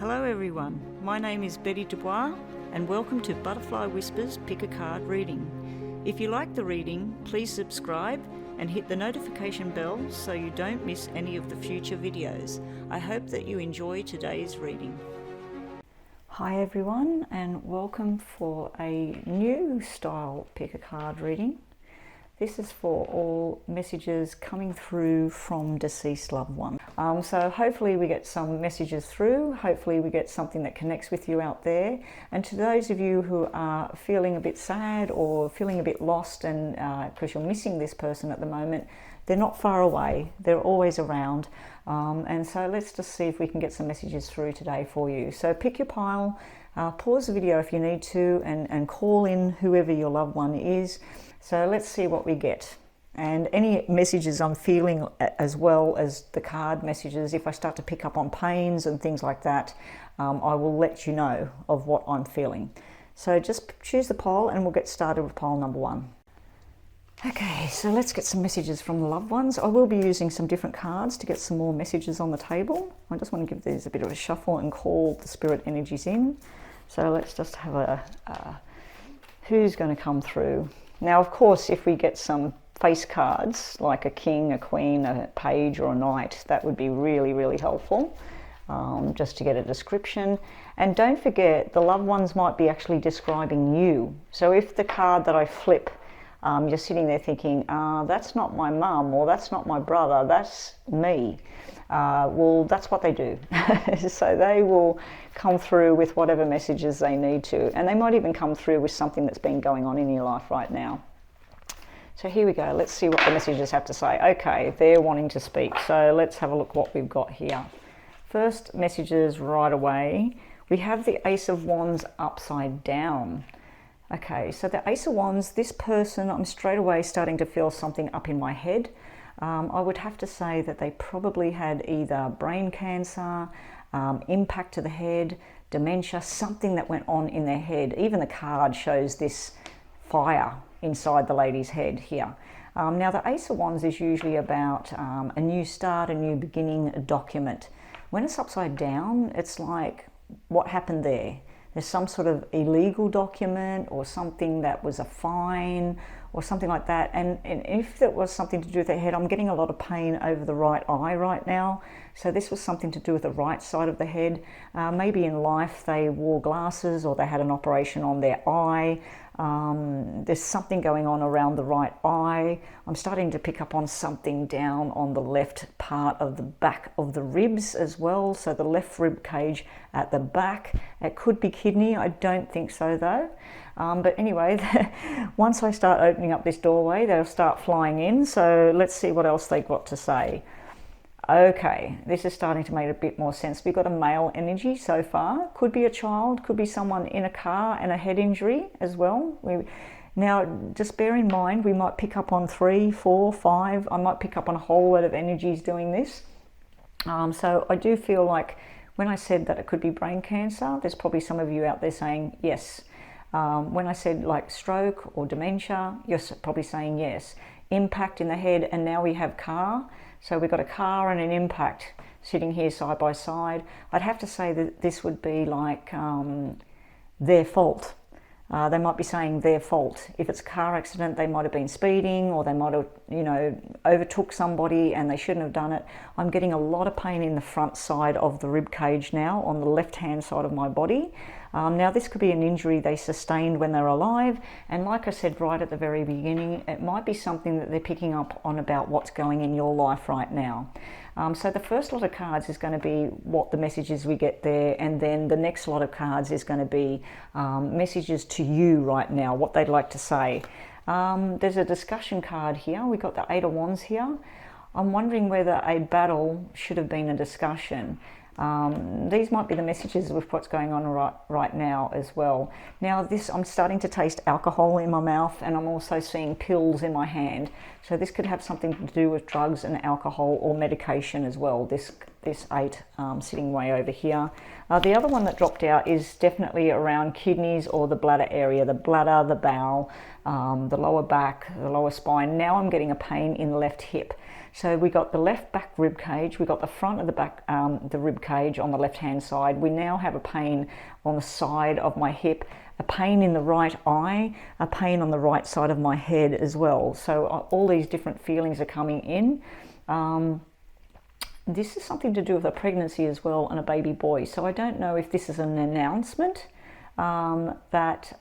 Hello everyone, my name is Betty Dubois and welcome to Butterfly Whispers Pick a Card reading. If you like the reading, please subscribe and hit the notification bell so you don't miss any of the future videos. I hope that you enjoy today's reading. Hi everyone and welcome for a new style Pick a Card reading. This is for all messages coming through from deceased loved ones. So hopefully we get some messages through, hopefully we get something that connects with you out there. And to those of you who are feeling a bit sad or feeling a bit lost and because you're missing this person at the moment, they're not far away, they're always around. And so let's just see if we can get some messages through today for you. So pick your pile, pause the video if you need to, and call in whoever your loved one is. So let's see what we get. And any messages I'm feeling, as well as the card messages, if I start to pick up on pains and things like that, I will let you know of what I'm feeling. So just choose the pile and we'll get started with pile number 1. Okay, so let's get some messages from the loved ones. I will be using some different cards to get some more messages on the table. I just want to give these a bit of a shuffle and call the spirit energies in. So let's just have a who's going to come through. Now, of course, if we get some face cards, like a king, a queen, a page or a knight, that would be really, really helpful, just to get a description. And don't forget, the loved ones might be actually describing you. So if the card that I flip, you're sitting there thinking, that's not my mum, or that's not my brother, that's me. Well, that's what they do. So they will come through with whatever messages they need to, and they might even come through with something that's been going on in your life right now. So here we go, let's see what the messages have to say. Okay, they're wanting to speak, so let's have a look what we've got here. First messages right away, we have the Ace of Wands upside down. Okay, so the Ace of Wands, this person, I'm straight away starting to feel something up in my head. I would have to say that they probably had either brain cancer, impact to the head, dementia, something that went on in their head. Even the card shows this fire inside the lady's head here. Now the Ace of Wands is usually about a new start, a new beginning, a document. When it's upside down, it's like, what happened there? There's some sort of illegal document or something that was a fine or something like that. And if it was something to do with their head, I'm getting a lot of pain over the right eye right now. So this was something to do with the right side of the head. Maybe in life they wore glasses or they had an operation on their eye. There's something going on around the right eye. I'm starting to pick up on something down on the left part of the back of the ribs as well. So the left rib cage at the back. It could be kidney. I don't think so though. But anyway, once I start opening up this doorway, they'll start flying in. So let's see what else they've got to say. Okay, this is starting to make a bit more sense. We've got a male energy so far. Could be a child, could be someone in a car and a head injury as well. Now, just bear in mind, we might pick up on 3, 4, 5. I might pick up on a whole lot of energies doing this. So I do feel like when I said that it could be brain cancer, there's probably some of you out there saying yes. When I said like stroke or dementia, you're probably saying yes. Impact in the head, and now we have car. So we've got a car and an impact sitting here side by side. I'd have to say that this would be like their fault. They might be saying their fault. If it's a car accident, they might have been speeding, or they might have, overtook somebody and they shouldn't have done it. I'm getting a lot of pain in the front side of the rib cage now, on the left-hand side of my body. Now this could be an injury they sustained when they're alive, and like I said right at the very beginning, it might be something that they're picking up on about what's going in your life right now. So the first lot of cards is going to be what the messages we get there, and then the next lot of cards is going to be messages to you right now, what they'd like to say. There's a discussion card here. We've got the 8 of Wands here. I'm wondering whether a battle should have been a discussion. These might be the messages with what's going on right now as well. Now I'm starting to taste alcohol in my mouth, and I'm also seeing pills in my hand. So this could have something to do with drugs and alcohol or medication as well, this this 8 sitting way over here. The other one that dropped out is definitely around kidneys or the bladder area, the bladder, the bowel, the lower back, the lower spine. Now I'm getting a pain in the left hip. So we got the left back rib cage, we got the front of the back, the rib cage on the left hand side. We now have a pain on the side of my hip, a pain in the right eye, a pain on the right side of my head as well. So all these different feelings are coming in. This is something to do with a pregnancy as well and a baby boy. So I don't know if this is an announcement that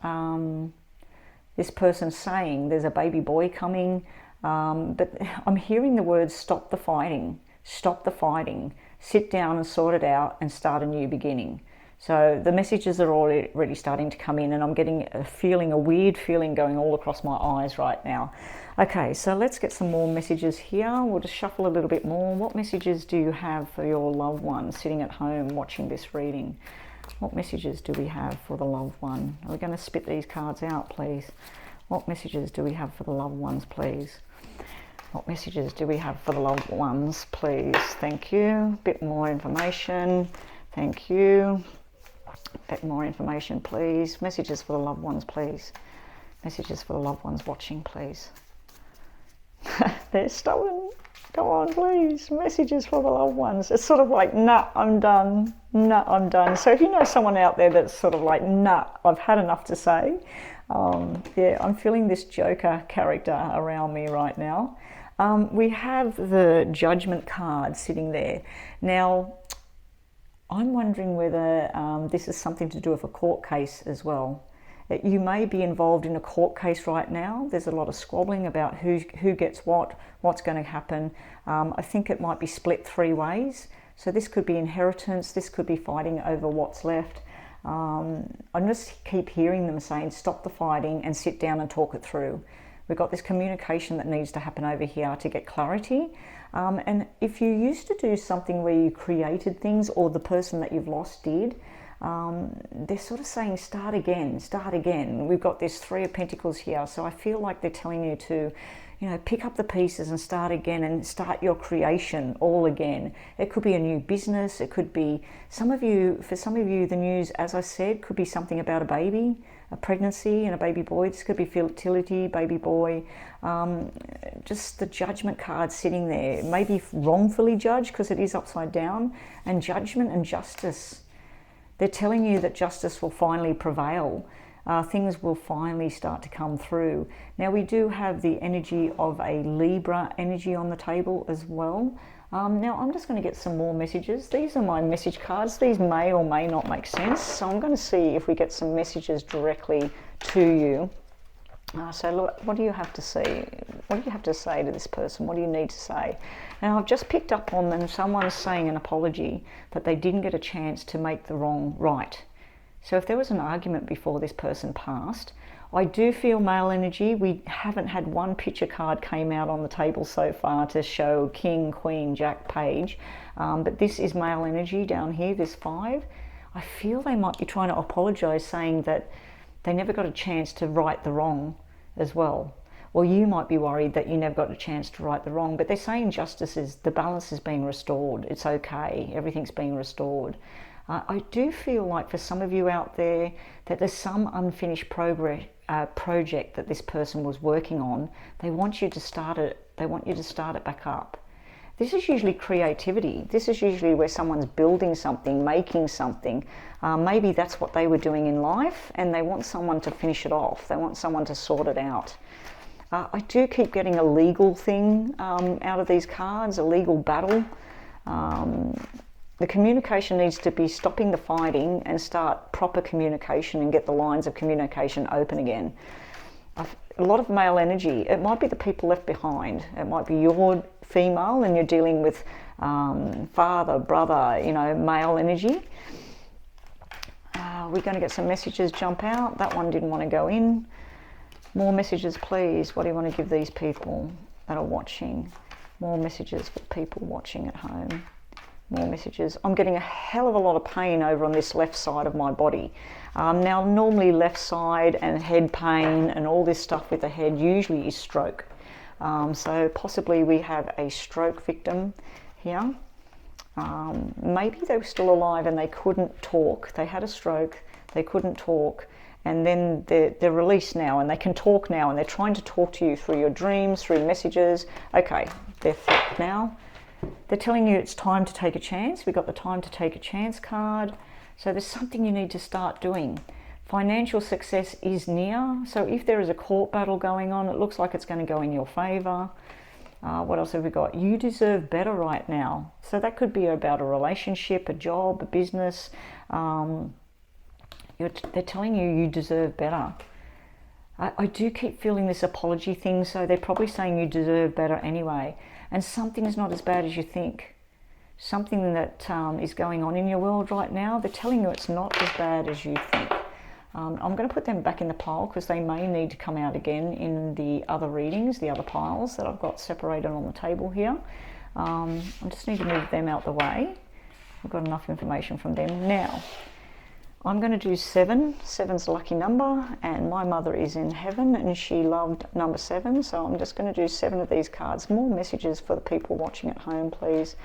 this person's saying there's a baby boy coming. But I'm hearing the words stop the fighting, sit down and sort it out and start a new beginning. So the messages are already starting to come in, and I'm getting a weird feeling going all across my eyes right now. Okay, so let's get some more messages here. We'll just shuffle a little bit more. What messages do you have for your loved one sitting at home watching this reading? What messages do we have for the loved one? Are we going to spit these cards out, please? What messages do we have for the loved ones, please? What messages do we have for the loved ones, please? Thank you. A bit more information. Thank you. A bit more information, please. Messages for the loved ones, please. Messages for the loved ones watching, please. They're stubborn. Come on, please. Messages for the loved ones. It's sort of like, nah, I'm done. Nah, I'm done. So if you know someone out there that's sort of like, nah, I've had enough to say. Yeah, I'm feeling this Joker character around me right now. We have the Judgment card sitting there. Now, I'm wondering whether this is something to do with a court case as well. You may be involved in a court case right now. There's a lot of squabbling about who gets what's going to happen. I think it might be split 3 ways. So this could be inheritance, this could be fighting over what's left. I just keep hearing them saying stop the fighting and sit down and talk it through. We've got this communication that needs to happen over here to get clarity. And if you used to do something where you created things, or the person that you've lost did, they're sort of saying start again, start again. We've got this 3 of Pentacles here, so I feel like they're telling you to, you know, pick up the pieces and start again and start your creation all again. It could be a new business, it could be, for some of you, the news, as I said, could be something about a baby, a pregnancy and a baby boy. This could be fertility, baby boy. Just the Judgment card sitting there, maybe wrongfully judged because it is upside down, and judgment and justice. They're telling you that justice will finally prevail. Things will finally start to come through. Now we do have the energy of a Libra energy on the table as well. Now I'm just going to get some more messages. These are my message cards. These may or may not make sense. So I'm going to see if we get some messages directly to you. So look, what do you have to say? What do you have to say to this person? What do you need to say? Now I've just picked up on them. Someone's saying an apology, that they didn't get a chance to make the wrong right. So if there was an argument before this person passed, I do feel male energy. We haven't had one picture card came out on the table so far to show King, Queen, Jack, Page. But this is male energy down here, this 5. I feel they might be trying to apologise, saying that they never got a chance to right the wrong as well. Or you might be worried that you never got a chance to right the wrong. But they're saying justice is, the balance is being restored. It's okay. Everything's being restored. I do feel like for some of you out there that there's some unfinished project that this person was working on. They want you to start it. They want you to start it back up. This is usually creativity. This is usually where someone's building something, making something. Maybe that's what they were doing in life, and they want someone to finish it off. They want someone to sort it out. I do keep getting a legal thing out of these cards, a legal battle. The communication needs to be stopping the fighting and start proper communication and get the lines of communication open again. A lot of male energy. It might be the people left behind. It might be you're female and you're dealing with father, brother, you know, male energy. We're going to get some messages jump out. That one didn't want to go in. More messages, please. What do you want to give these people that are watching? More messages for people watching at home. More messages. I'm getting a hell of a lot of pain over on this left side of my body. Now, normally left side and head pain and all this stuff with the head usually is stroke. So possibly we have a stroke victim here. Maybe they were still alive and they couldn't talk. They had a stroke, they couldn't talk, and then they're released now and they can talk now, and they're trying to talk to you through your dreams, through messages. Okay, they're flipped now. They're telling you it's time to take a chance. We got the time to take a chance card. So there's something you need to start doing. Financial success is near. So if there is a court battle going on, it looks like it's going to go in your favor. What else have we got? You deserve better right now. So that could be about a relationship, a job, a business. They're telling you deserve better. I do keep feeling this apology thing, so they're probably saying you deserve better anyway. And something is not as bad as you think. Something that is going on in your world right now, they're telling you it's not as bad as you think. I'm going to put them back in the pile because they may need to come out again in the other readings, the other piles that I've got separated on the table here. I just need to move them out the way. I've got enough information from them. Now, I'm going to do 7. 7's a lucky number, and my mother is in heaven and she loved number 7, so I'm just going to do 7 of these cards. More messages for the people watching at home, please.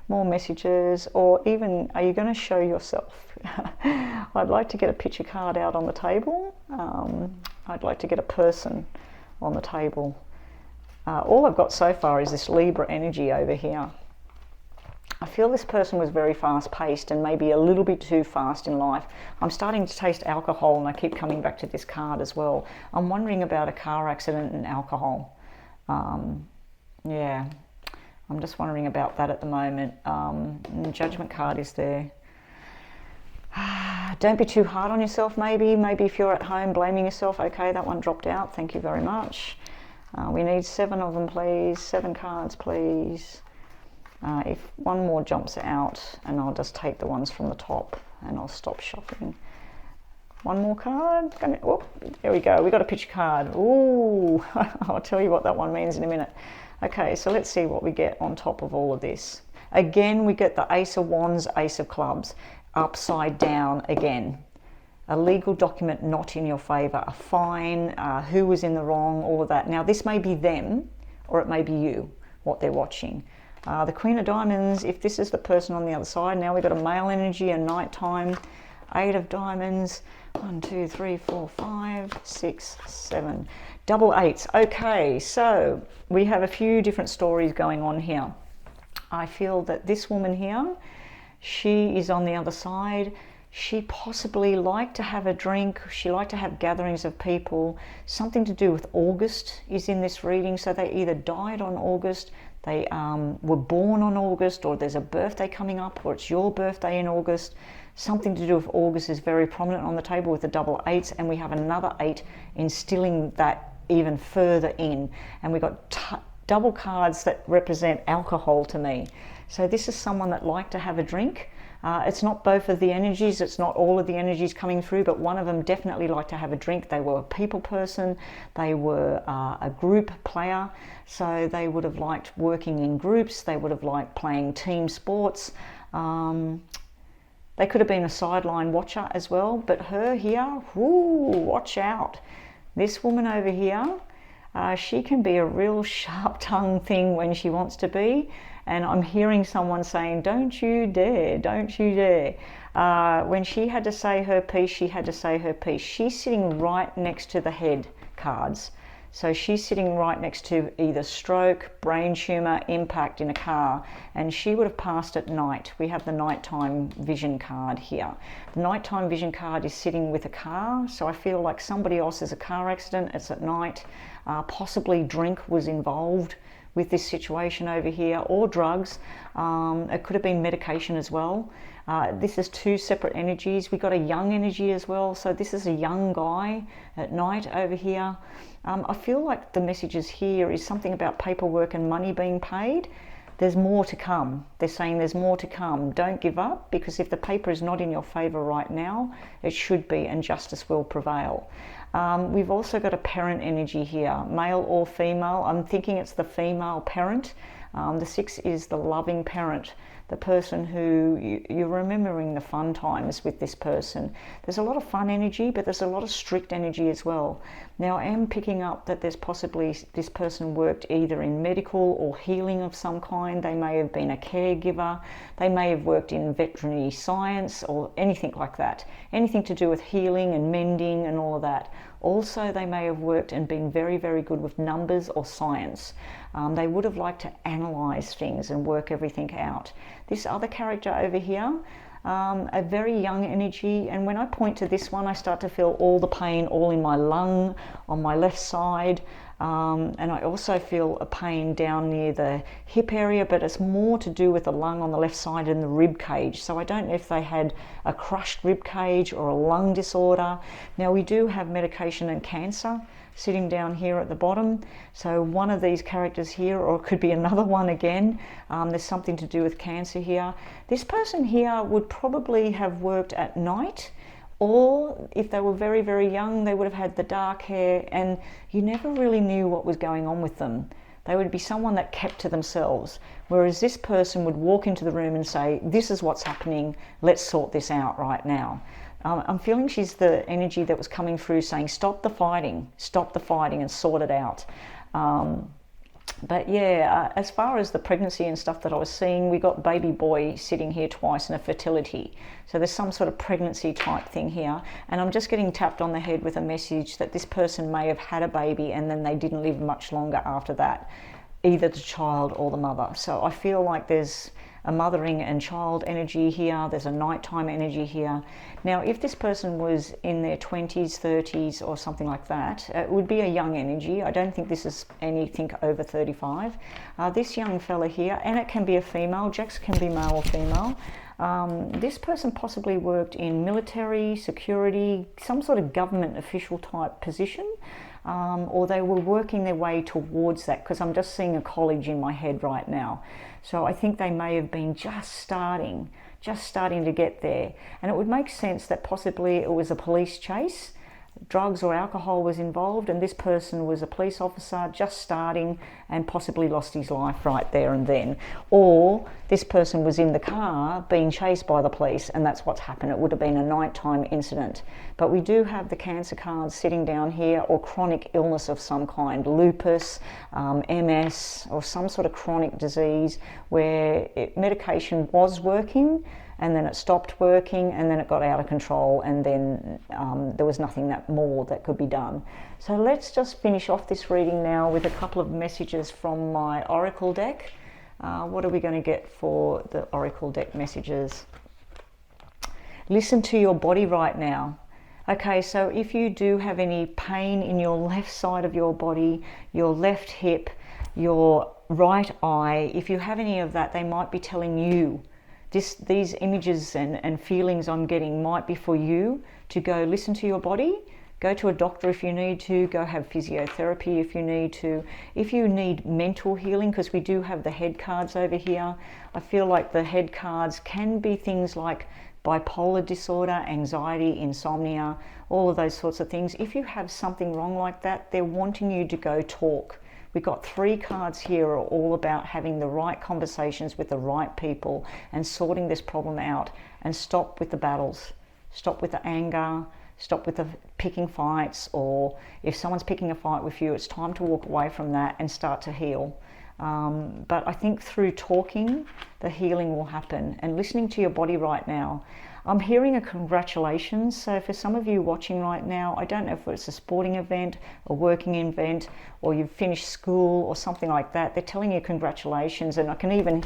More messages, or even, are you going to show yourself? I'd like to get a picture card out on the table. I'd like to get a person on the table. All I've got so far is this Libra energy over here. I feel this person was very fast-paced and maybe a little bit too fast in life. I'm starting to taste alcohol, and I keep coming back to this card as well. I'm wondering about a car accident and alcohol. Yeah, I'm just wondering about that at the moment. And the Judgment card is there. Don't be too hard on yourself, maybe. Maybe if you're at home blaming yourself. Okay, that one dropped out. Thank you very much. We need 7 of them, please. 7 cards, please. If one more jumps out, and I'll just take the ones from the top and I'll stop shuffling. One more card. Oh, there we go. We got a picture card. Ooh, I'll tell you what that one means in a minute. Okay, so let's see what we get on top of all of this. Again, we get the Ace of Wands, Ace of Clubs, upside down again. A legal document not in your favor, a fine, who was in the wrong, all of that. Now, this may be them, or it may be you, what they're watching. The Queen of Diamonds, if this is the person on the other side, now we've got a male energy, a nighttime, 8 of Diamonds, 1, 2, 3, 4, 5, 6, 7, double 8s. Okay, so we have a few different stories going on here. I feel that this woman here, she is on the other side. She possibly liked to have a drink. She liked to have gatherings of people. Something to do with August is in this reading. So they either died on August, they were born on August, or there's a birthday coming up, or it's your birthday in August. Something to do with August is very prominent on the table with the double 8s, and we have another 8 instilling that even further in. And we've got double cards that represent alcohol to me. So this is someone that liked to have a drink. It's not both of the energies, it's not all of the energies coming through, but one of them definitely liked to have a drink. They were a people person, they were a group player, so they would have liked working in groups, they would have liked playing team sports. They could have been a sideline watcher as well, but her here, whoo, watch out. This woman over here, she can be a real sharp-tongued thing when she wants to be. And I'm hearing someone saying, don't you dare, don't you dare. When she had to say her piece, she had to say her piece. She's sitting right next to the head cards. So she's sitting right next to either stroke, brain tumour, impact in a car, and she would have passed at night. We have the nighttime vision card here. The nighttime vision card is sitting with a car, so I feel like somebody else has a car accident, it's at night, possibly drink was involved with this situation over here, or drugs. It could have been medication as well. This is 2 separate energies. We got a young energy as well, so this is a young guy at night over here. I feel like the messages here is something about paperwork and money being paid. There's more to come. They're saying there's more to come. Don't give up, because if the paper is not in your favor right now, it should be, and justice will prevail. We've also got a parent energy here, male or female. I'm thinking it's the female parent. The 6 is the loving parent, the person who you're remembering the fun times with this person. There's a lot of fun energy, but there's a lot of strict energy as well. Now, I am picking up that there's possibly this person worked either in medical or healing of some kind. They may have been a caregiver. They may have worked in veterinary science or anything like that. Anything to do with healing and mending and all of that. Also, they may have worked and been very, very good with numbers or science. They would have liked to analyse things and work everything out. This other character over here, a very young energy, and when I point to this one, I start to feel all the pain all in my lung on my left side, and I also feel a pain down near the hip area, but it's more to do with the lung on the left side and the rib cage. So I don't know if they had a crushed rib cage or a lung disorder. Now, we do have medication and cancer sitting down here at the bottom, so one of these characters here, or it could be another one again, there's something to do with cancer here. This person here would probably have worked at night, or if they were very, very young, they would have had the dark hair, and you never really knew what was going on with them. They would be someone that kept to themselves, whereas this person would walk into the room and say, this is what's happening, let's sort this out right now. I'm feeling she's the energy that was coming through saying, stop the fighting and sort it out. But yeah, as far as the pregnancy and stuff that I was seeing, we got baby boy sitting here twice and a fertility. So there's some sort of pregnancy type thing here. And I'm just getting tapped on the head with a message that this person may have had a baby and then they didn't live much longer after that, either the child or the mother. So I feel like there's a mothering and child energy here. There's a nighttime energy here. Now, if this person was in their 20s, 30s or something like that, it would be a young energy. I don't think this is anything over 35. This young fella here, and it can be a female, Jax can be male or female. This person possibly worked in military, security, some sort of government official type position. Or they were working their way towards that, because I'm just seeing a college in my head right now. So I think they may have been just starting to get there. And it would make sense that possibly it was a police chase, drugs or alcohol was involved, and this person was a police officer just starting and possibly lost his life right there and then. Or this person was in the car being chased by the police, and that's what's happened. It would have been a nighttime incident. But we do have the cancer cards sitting down here, or chronic illness of some kind, lupus, MS, or some sort of chronic disease where medication was working, and then it stopped working, and then it got out of control, and then there was nothing more that could be done. So let's just finish off this reading now with a couple of messages from my Oracle deck. What are we going to get for the Oracle deck messages? Listen to your body right now. Okay, so if you do have any pain in your left side of your body, your left hip, your right eye, if you have any of that, they might be telling you. These images and feelings I'm getting might be for you to go listen to your body, go to a doctor if you need to, go have physiotherapy if you need to. If you need mental healing, because we do have the head cards over here, I feel like the head cards can be things like bipolar disorder, anxiety, insomnia, all of those sorts of things. If you have something wrong like that, they're wanting you to go talk. We've got 3 cards here are all about having the right conversations with the right people and sorting this problem out, and stop with the battles, stop with the anger, stop with the picking fights, or if someone's picking a fight with you, it's time to walk away from that and start to heal. But I think through talking, the healing will happen, and listening to your body right now. I'm hearing a congratulations. So for some of you watching right now, I don't know if it's a sporting event, a working event, or you've finished school or something like that. They're telling you congratulations, and I can even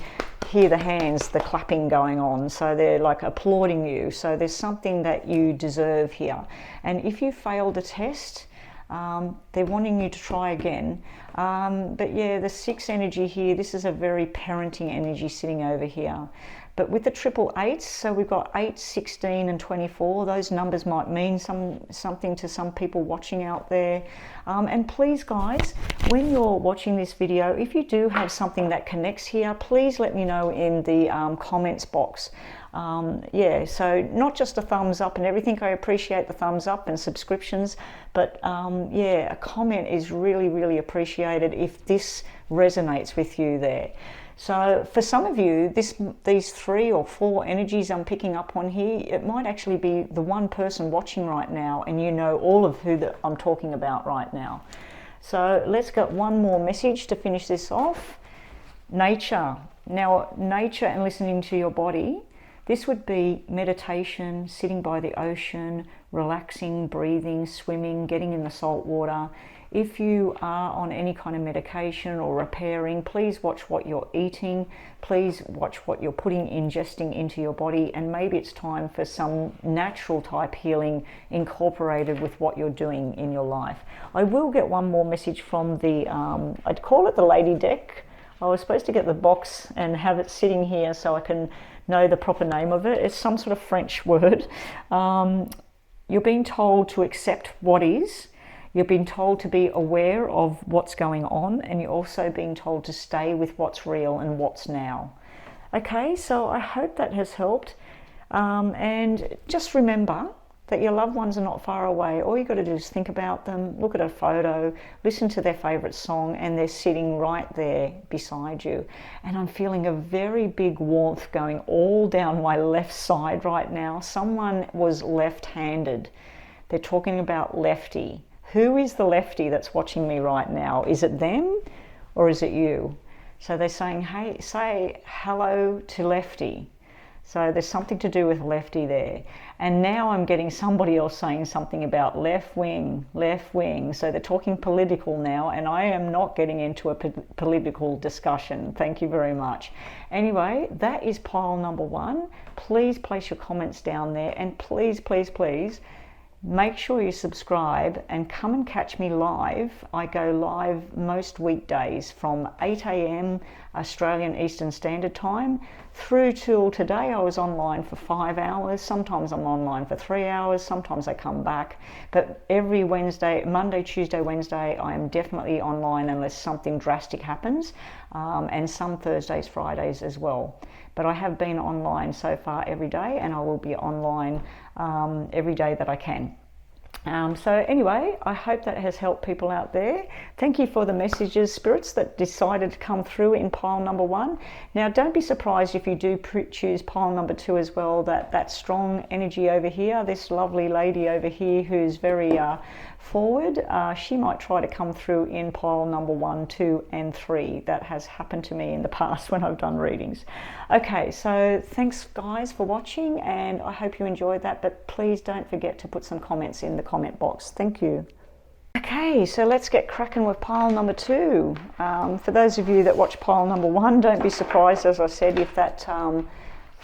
hear the hands, the clapping going on. So they're like applauding you. So there's something that you deserve here. And if you failed the test, they're wanting you to try again. But yeah, the 6 energy here, this is a very parenting energy sitting over here. But with the 888s, so we've got 8, 16 and 24, those numbers might mean something to some people watching out there. And please guys, when you're watching this video, if you do have something that connects here, please let me know in the comments box. Yeah, so not just a thumbs up and everything, I appreciate the thumbs up and subscriptions, but yeah, a comment is really, really appreciated if this resonates with you there. So for some of you, these 3 or 4 energies I'm picking up on here, it might actually be the one person watching right now, and you know all of who that I'm talking about right now. So let's get one more message to finish this off. Nature. Now, nature and listening to your body. This would be meditation, sitting by the ocean, relaxing, breathing, swimming, getting in the salt water. If you are on any kind of medication or repairing, please watch what you're eating. Please watch what you're ingesting into your body, and maybe it's time for some natural type healing incorporated with what you're doing in your life. I will get one more message from the, I'd call it the lady deck. I was supposed to get the box and have it sitting here so I can know the proper name of it. It's some sort of French word. You're being told to accept what is. You're being told to be aware of what's going on, and you're also being told to stay with what's real and what's now. Okay, so I hope that has helped. And just remember that your loved ones are not far away. All you've got to do is think about them, look at a photo, listen to their favourite song, and they're sitting right there beside you. And I'm feeling a very big warmth going all down my left side right now. Someone was left-handed. They're talking about lefty. Who is the lefty that's watching me right now? Is it them or is it you? So they're saying, hey, say hello to lefty. So there's something to do with lefty there. And now I'm getting somebody else saying something about left wing, left wing. So they're talking political now, and I am not getting into a political discussion. Thank you very much. Anyway, that is pile number 1. Please place your comments down there, and please, please, please, make sure you subscribe and come and catch me live. I go live most weekdays from 8 a.m. Australian Eastern Standard Time through till today. I was online for 5 hours. Sometimes I'm online for 3 hours. Sometimes I come back. But every Wednesday, Monday, Tuesday, Wednesday, I am definitely online unless something drastic happens. And some Thursdays, Fridays as well. But I have been online so far every day, and I will be online every day that I can. So anyway, I hope that has helped people out there. Thank you for the messages, spirits, that decided to come through in pile number 1. Now, don't be surprised if you do choose pile number 2 as well, that strong energy over here, this lovely lady over here who's very forward, she might try to come through in pile number 1, 2 and 3. That has happened to me in the past when I've done readings. Okay, so thanks guys for watching, and I hope you enjoyed that, but please don't forget to put some comments in the comment box. Thank you. Okay, so let's get cracking with pile number 2. For those of you that watch pile number 1, don't be surprised, as I said, if that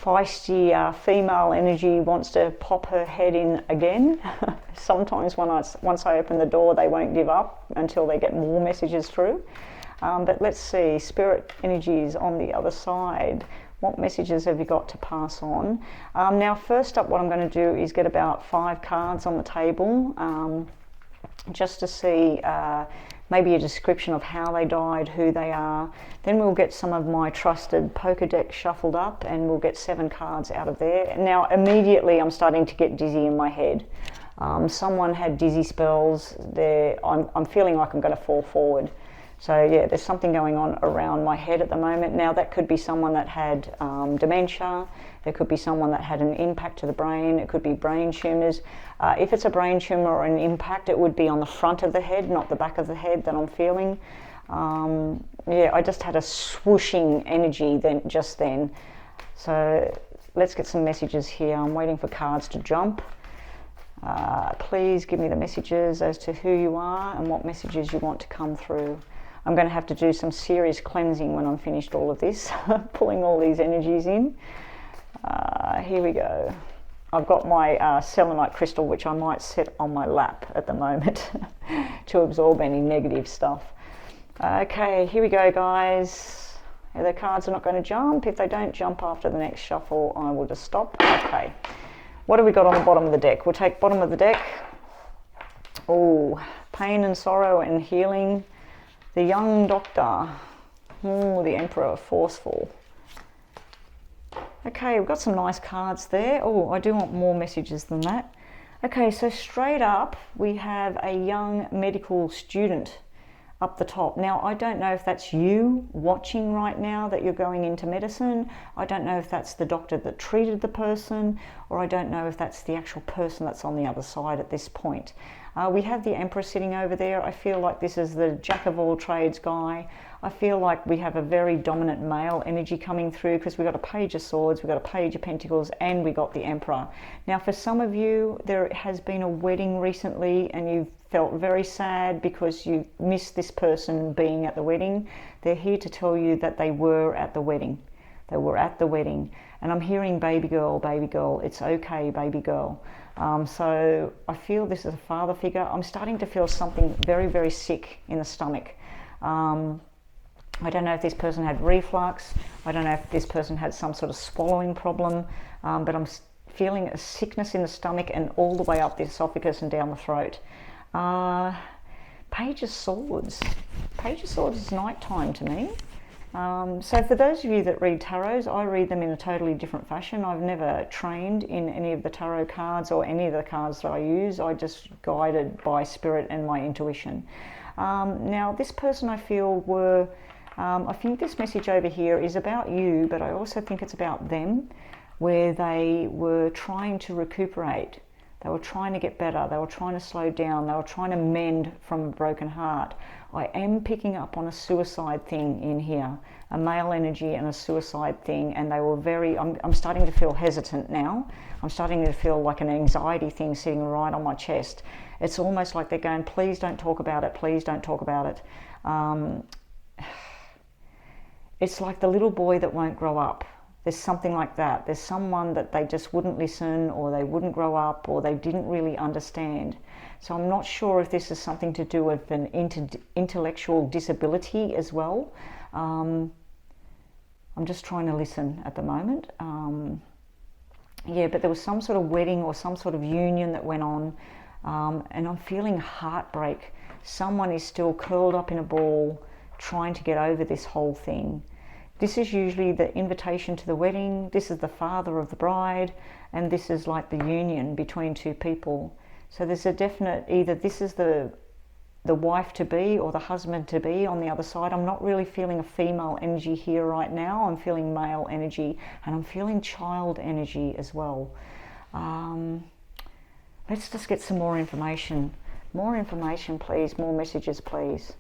feisty female energy wants to pop her head in again. Sometimes once I open the door, they won't give up until they get more messages through. But let's see, spirit energies on the other side. What messages have you got to pass on? Now, first up, what I'm going to do is get about 5 cards on the table, just to see maybe a description of how they died, who they are. Then we'll get some of my trusted poker deck shuffled up, and we'll get 7 cards out of there. Now, immediately I'm starting to get dizzy in my head. Someone had dizzy spells. I'm feeling like I'm going to fall forward. So yeah, there's something going on around my head at the moment. Now, that could be someone that had dementia. There could be someone that had an impact to the brain. It could be brain tumours. If it's a brain tumour or an impact, it would be on the front of the head, not the back of the head that I'm feeling. Yeah, I just had a swooshing energy just then. So let's get some messages here. I'm waiting for cards to jump. Please give me the messages as to who you are and what messages you want to come through. I'm going to have to do some serious cleansing when I'm finished all of this, pulling all these energies in. Here we go. I've got my selenite crystal, which I might set on my lap at the moment to absorb any negative stuff. Okay, here we go, guys. The cards are not going to jump. If they don't jump after the next shuffle, I will just stop. Okay. What have we got on the bottom of the deck? We'll take bottom of the deck. Oh, pain and sorrow and healing. The young doctor. The emperor, forceful. Okay, we've got some nice cards there. Oh, I do want more messages than that. Okay, so straight up, we have a young medical student up the top. Now, I don't know if that's you watching right now that you're going into medicine. I don't know if that's the doctor that treated the person, or I don't know if that's the actual person that's on the other side at this point. We have the Emperor sitting over there. I feel like this is the jack of all trades guy. I feel like we have a very dominant male energy coming through because we've got a Page of Swords, we've got a Page of Pentacles, and we got the Emperor. Now, for some of you, there has been a wedding recently and you've felt very sad because you missed this person being at the wedding. They're here to tell you that they were at the wedding. They were at the wedding. And I'm hearing baby girl, it's okay, baby girl. So I feel this is a father figure. I'm starting to feel something very, very sick in the stomach. I don't know if this person had reflux. I don't know if this person had some sort of swallowing problem, but I'm feeling a sickness in the stomach and all the way up the esophagus and down the throat. Page of Swords. Page of Swords is nighttime to me. So for those of you that read tarots, I read them in a totally different fashion. I've never trained in any of the tarot cards or any of the cards that I use. I just guided by spirit and my intuition. Now this person I feel were, I think this message over here is about you, but I also think it's about them, where they were trying to recuperate. They were trying to get better. They were trying to slow down. They were trying to mend from a broken heart. I am picking up on a suicide thing in here, a male energy and a suicide thing, and they were very, I'm starting to feel hesitant now. I'm starting to feel like an anxiety thing sitting right on my chest. It's almost like they're going, please don't talk about it, please don't talk about it. It's like the little boy that won't grow up. There's something like that. There's someone that they just wouldn't listen, or they wouldn't grow up, or they didn't really understand. So I'm not sure if this is something to do with an intellectual disability as well. I'm just trying to listen at the moment. Yeah, but there was some sort of wedding or some sort of union that went on, and I'm feeling heartbreak. Someone is still curled up in a ball trying to get over this whole thing. This is usually the invitation to the wedding. This is the father of the bride, and this is like the union between two people. So there's a definite, either this is the wife to be or the husband to be on the other side. I'm not really feeling a female energy here right now. I'm feeling male energy, and I'm feeling child energy as well. Let's just get some more information. More information, please. More messages, please.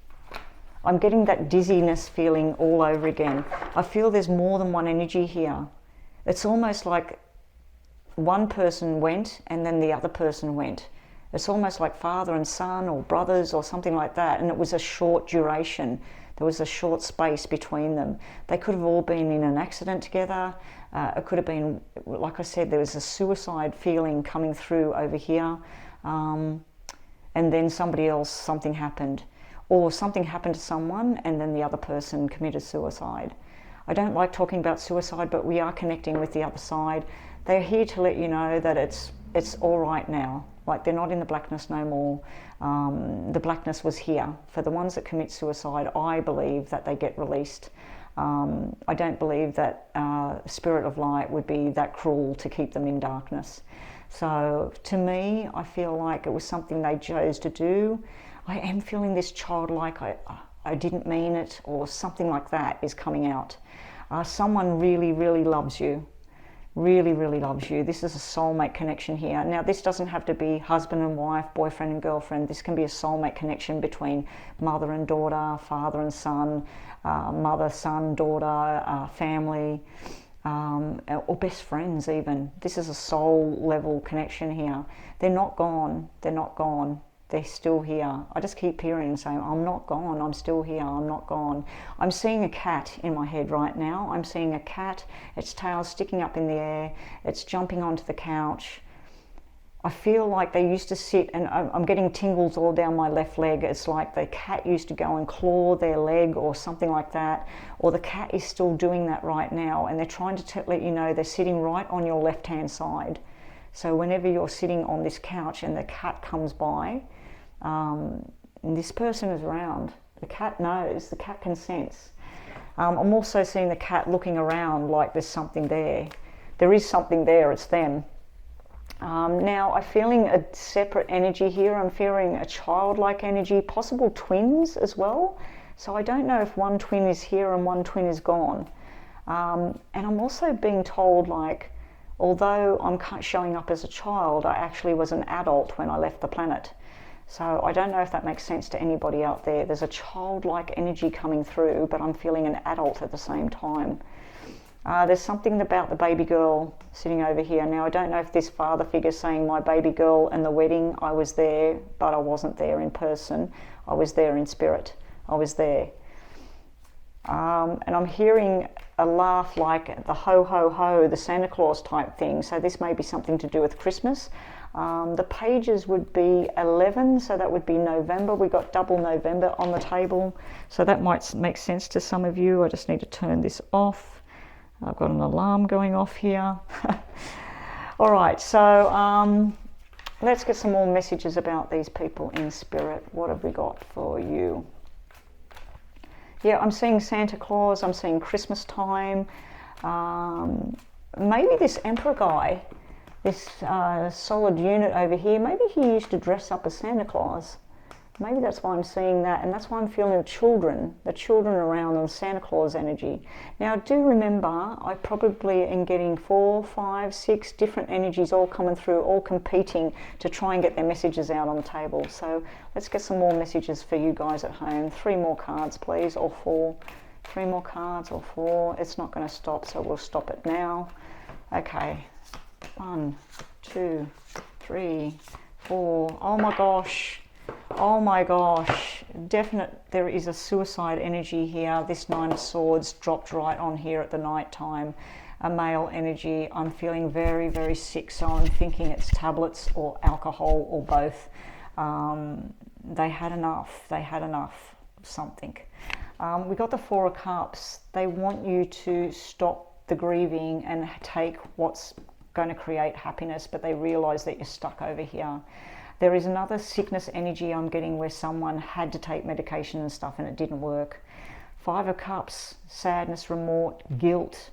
I'm getting that dizziness feeling all over again. I feel there's more than one energy here. It's almost like one person went and then the other person went. It's almost like father and son or brothers or something like that, and it was a short duration. There was a short space between them. They could have all been in an accident together. It could have been, like I said, there was a suicide feeling coming through over here, and then somebody else, something happened. Or something happened to someone and then the other person committed suicide. I don't like talking about suicide, but we are connecting with the other side. They're here to let you know that it's all right now. Like, they're not in the blackness no more. The blackness was here. For the ones that commit suicide, I believe that they get released. I don't believe that Spirit of Light would be that cruel to keep them in darkness. So to me, I feel like it was something they chose to do. I am feeling this childlike, I didn't mean it, or something like that is coming out. Someone really, really loves you. Really, really loves you. This is a soulmate connection here. Now, this doesn't have to be husband and wife, boyfriend and girlfriend. This can be a soulmate connection between mother and daughter, father and son, mother, son, daughter, family, or best friends even. This is a soul level connection here. They're not gone. They're not gone. They're still here. I just keep hearing and saying, I'm not gone, I'm still here, I'm not gone. I'm seeing a cat in my head right now. I'm seeing a cat, its tail sticking up in the air, it's jumping onto the couch. I feel like they used to sit, and I'm getting tingles all down my left leg. It's like the cat used to go and claw their leg or something like that, or the cat is still doing that right now, and they're trying to let you know they're sitting right on your left-hand side. So whenever you're sitting on this couch and the cat comes by, and this person is around, the cat knows, the cat can sense. I'm also seeing the cat looking around like there's something there. There is something there, it's them. Now I'm feeling a separate energy here. I'm feeling a childlike energy, possible twins as well. So I don't know if one twin is here and one twin is gone. And I'm also being told, like, although I'm showing up as a child, I actually was an adult when I left the planet. So I don't know if that makes sense to anybody out there. There's a childlike energy coming through, but I'm feeling an adult at the same time. There's something about the baby girl sitting over here. Now, I don't know if this father figure is saying my baby girl and the wedding, I was there, but I wasn't there in person. I was there in spirit. I was there. And I'm hearing a laugh like the ho, ho, ho, the Santa Claus type thing. So this may be something to do with Christmas. The pages would be 11, so that would be November. We got double November on the table. So that might make sense to some of you. I just need to turn this off. I've got an alarm going off here. All right, so let's get some more messages about these people in spirit. What have we got for you? Yeah, I'm seeing Santa Claus. I'm seeing Christmas time. Maybe this Emperor guy, this solid unit over here, maybe he used to dress up as Santa Claus. Maybe that's why I'm seeing that, and that's why I'm feeling the children around on Santa Claus energy. Now, do remember, I probably am getting 4, 5, 6 different energies all coming through, all competing to try and get their messages out on the table. So let's get some more messages for you guys at home. 3 more cards, please, or 4. 3 more cards, or 4. It's not going to stop, so we'll stop it now. Okay. 1, 2, 3, 4. Oh my gosh. Oh my gosh, there is a suicide energy here. This 9 of Swords dropped right on here at the night time. A male energy. I'm feeling very, very sick, so I'm thinking it's tablets or alcohol or both. They had enough. They had enough of something. We got the 4 of Cups. They want you to stop the grieving and take what's going to create happiness, but they realize that you're stuck over here. There is another sickness energy I'm getting where someone had to take medication and stuff and it didn't work. 5 of Cups, sadness, remorse, guilt.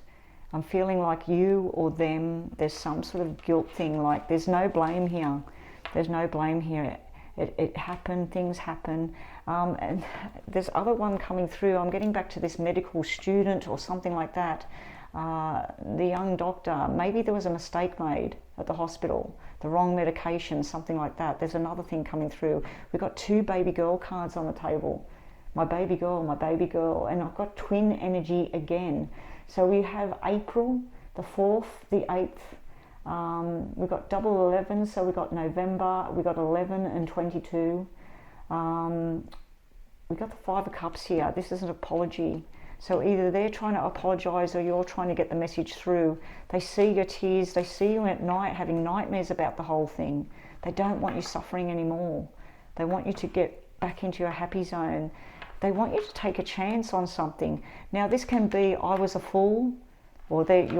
I'm feeling like you or them, there's some sort of guilt thing, like there's no blame here. There's no blame here. It happened, things happen. And there's other one coming through. I'm getting back to this medical student or something like that. The young doctor, maybe there was a mistake made at the hospital, the wrong medication, something like that. There's another thing coming through. We've got 2 baby girl cards on the table. My baby girl, and I've got twin energy again. So we have April, the 4th, the 8th. We've got double 11, so we've got November, we've got 11 and 22. We've got the 5 of Cups here. This is an apology. So either they're trying to apologise or you're trying to get the message through. They see your tears. They see you at night having nightmares about the whole thing. They don't want you suffering anymore. They want you to get back into your happy zone. They want you to take a chance on something. Now this can be, I was a fool, or they're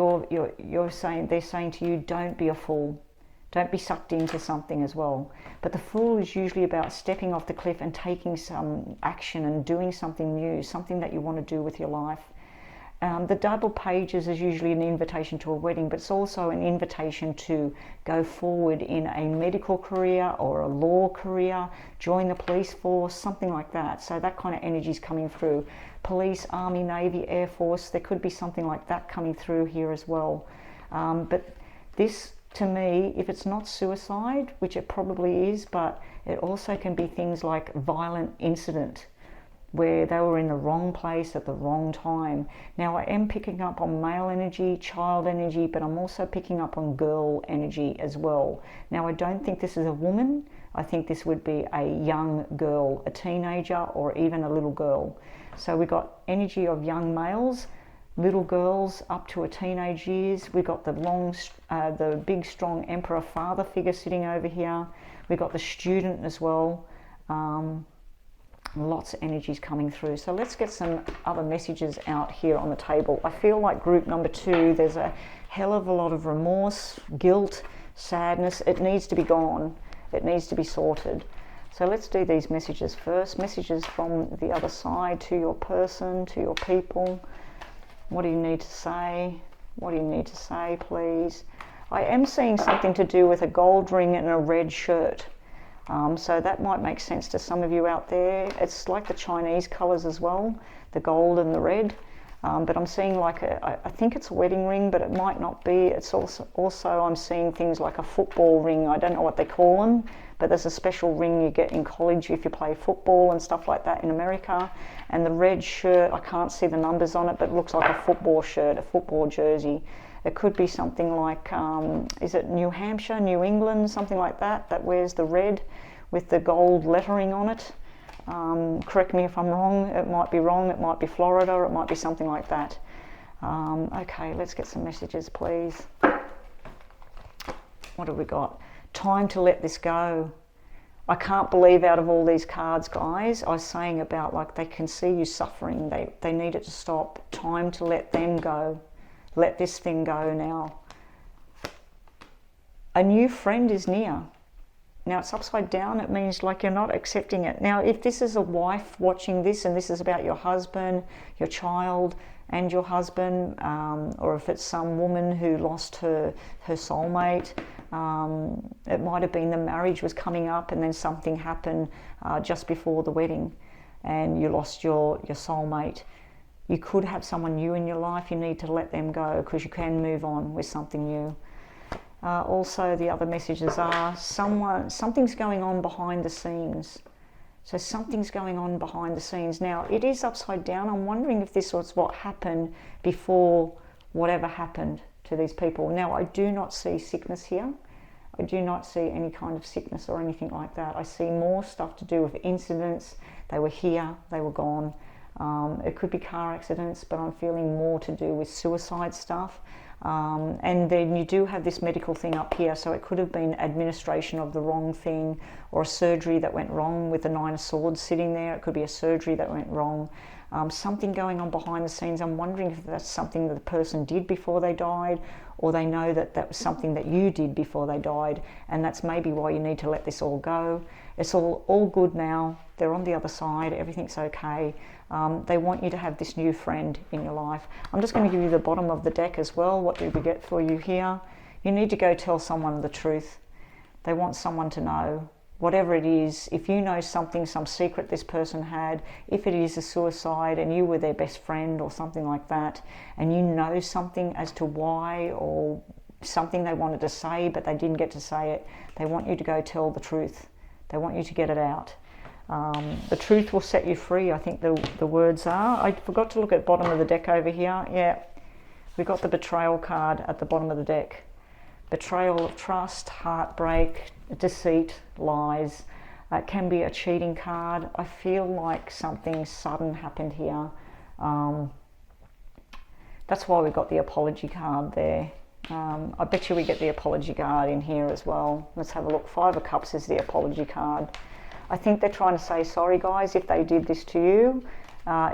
saying to you, don't be a fool. Don't be sucked into something as well. But the Fool is usually about stepping off the cliff and taking some action and doing something new, something that you want to do with your life. The double pages is usually an invitation to a wedding, but it's also an invitation to go forward in a medical career or a law career, join the police force, something like that. So that kind of energy is coming through. Police, Army, Navy, Air Force, there could be something like that coming through here as well. But this, to me, if it's not suicide, which it probably is, but it also can be things like violent incident where they were in the wrong place at the wrong time. Now I am picking up on male energy, child energy, but I'm also picking up on girl energy as well. Now I don't think this is a woman. I think this would be a young girl, a teenager, or even a little girl. So we got energy of young males, little girls up to a teenage years. We got the big strong emperor father figure sitting over here. We got the student as well. Lots of energies coming through. So let's get some other messages out here on the table. I feel like group number 2, there's a hell of a lot of remorse, guilt, sadness. It needs to be gone. It needs to be sorted. So let's do these messages first. Messages from the other side to your person, to your people. What do you need to say? What do you need to say, please? I am seeing something to do with a gold ring and a red shirt. So that might make sense to some of you out there. It's like the Chinese colours as well, the gold and the red. But I'm seeing like I think it's a wedding ring, but it might not be. It's also I'm seeing things like a football ring. I don't know what they call them, but there's a special ring you get in college if you play football and stuff like that in America. And the red shirt, I can't see the numbers on it, but it looks like a football shirt, a football jersey. It could be something like, is it New Hampshire, New England, something like that, that wears the red with the gold lettering on it. Correct me if I'm wrong, it might be Florida, or it might be something like that. Okay, let's get some messages, please. What have we got? Time to let this go. I can't believe out of all these cards, guys, I was saying about like they can see you suffering, they need it to stop. Time to let them go. Let this thing go now. A new friend is near. Now it's upside down, it means like you're not accepting it. Now if this is a wife watching this and this is about your husband, your child and your husband, or if it's some woman who lost her soulmate, it might have been the marriage was coming up and then something happened just before the wedding and you lost your soulmate. You could have someone new in your life. You need to let them go because you can move on with something new. Also, the other messages are something's going on behind the scenes. So something's going on behind the scenes. Now, it is upside down. I'm wondering if this was what happened before whatever happened to these people. Now, I do not see sickness here. I do not see any kind of sickness or anything like that. I see more stuff to do with incidents. They were here, they were gone. It could be car accidents, but I'm feeling more to do with suicide stuff. And then you do have this medical thing up here, so it could have been administration of the wrong thing or a surgery that went wrong with the 9 of Swords sitting there. It could be a surgery that went wrong. Something going on behind the scenes. I'm wondering if that's something that the person did before they died, or they know that that was something that you did before they died, and that's maybe why you need to let this all go. It's all good now. They're on the other side. Everything's okay. They want you to have this new friend in your life. I'm just going to give you the bottom of the deck as well. What do we get for you here? You need to go tell someone the truth. They want someone to know. Whatever it is, if you know something, some secret this person had, if it is a suicide and you were their best friend or something like that, and you know something as to why or something they wanted to say but they didn't get to say it, they want you to go tell the truth. They want you to get it out. The truth will set you free, I think the words are. I forgot to look at the bottom of the deck over here. Yeah, we got the betrayal card at the bottom of the deck. Betrayal of trust, heartbreak, deceit, lies. It can be a cheating card. I feel like something sudden happened here. That's why we got the apology card there. I bet you we get the apology card in here as well. Let's have a look. 5 of Cups is the apology card. I think they're trying to say, sorry guys, if they did this to you.